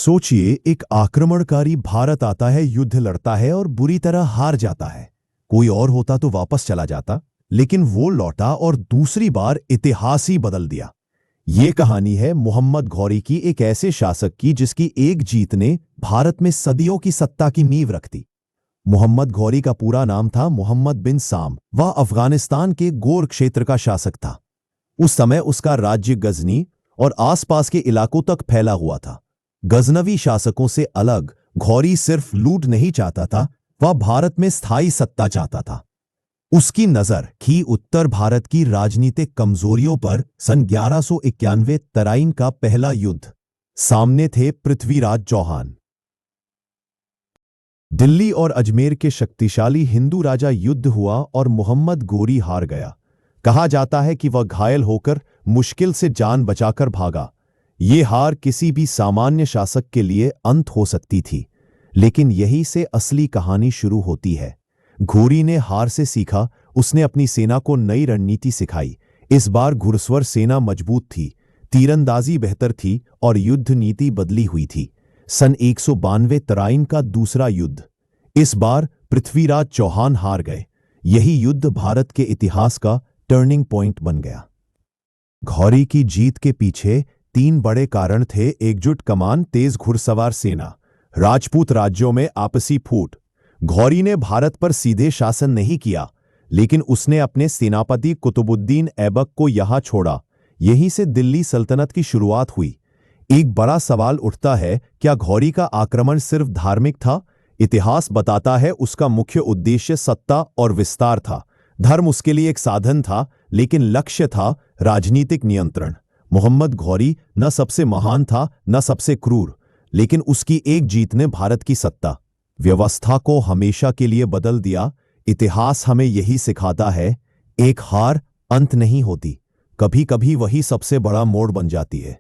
सोचिए, एक आक्रमणकारी भारत आता है, युद्ध लड़ता है और बुरी तरह हार जाता है। कोई और होता तो वापस चला जाता, लेकिन वो लौटा और दूसरी बार इतिहास ही बदल दिया। ये कहानी है मोहम्मद घौरी की, एक ऐसे शासक की जिसकी एक जीत ने भारत में सदियों की सत्ता की नींव रख दी। मोहम्मद घौरी का पूरा नाम था मोहम्मद बिन साम। वह अफगानिस्तान के गोर क्षेत्र का शासक था। उस समय उसका राज्य गजनी और आसपास के इलाकों तक फैला हुआ था। गजनवी शासकों से अलग घौरी सिर्फ लूट नहीं चाहता था, वह भारत में स्थायी सत्ता चाहता था। उसकी नजर थी उत्तर भारत की राजनीतिक कमजोरियों पर। सन 1191 तराइन का पहला युद्ध। सामने थे पृथ्वीराज चौहान। दिल्ली और अजमेर के शक्तिशाली हिंदू राजा। युद्ध हुआ और मोहम्मद घौरी हार गया। कहा जाता है कि वह घायल होकर मुश्किल से जान बचाकर भागा। ये हार किसी भी सामान्य शासक के लिए अंत हो सकती थी, लेकिन यहीं से असली कहानी शुरू होती है। घौरी ने हार से सीखा। उसने अपनी सेना को नई रणनीति सिखाई। इस बार घुड़सवार सेना मजबूत थी, तीरंदाजी बेहतर थी और युद्ध नीति बदली हुई थी। सन 192 तराइन का दूसरा युद्ध। इस बार पृथ्वीराज चौहान हार गए। यही युद्ध भारत के इतिहास का टर्निंग पॉइंट बन गया। घौरी की जीत के पीछे 3 बड़े कारण थे। एकजुट कमान, तेज घुड़सवार सेना, राजपूत राज्यों में आपसी फूट। घौरी ने भारत पर सीधे शासन नहीं किया, लेकिन उसने अपने सेनापति कुतुबुद्दीन ऐबक को यहां छोड़ा। यहीं से दिल्ली सल्तनत की शुरुआत हुई। एक बड़ा सवाल उठता है, क्या घौरी का आक्रमण सिर्फ धार्मिक था? इतिहास बताता है उसका मुख्य उद्देश्य सत्ता और विस्तार था। धर्म उसके लिए एक साधन था, लेकिन लक्ष्य था राजनीतिक नियंत्रण। मोहम्मद घौरी न सबसे महान था, न सबसे क्रूर, लेकिन उसकी एक जीत ने भारत की सत्ता व्यवस्था को हमेशा के लिए बदल दिया। इतिहास हमें यही सिखाता है, एक हार अंत नहीं होती, कभी कभी वही सबसे बड़ा मोड़ बन जाती है।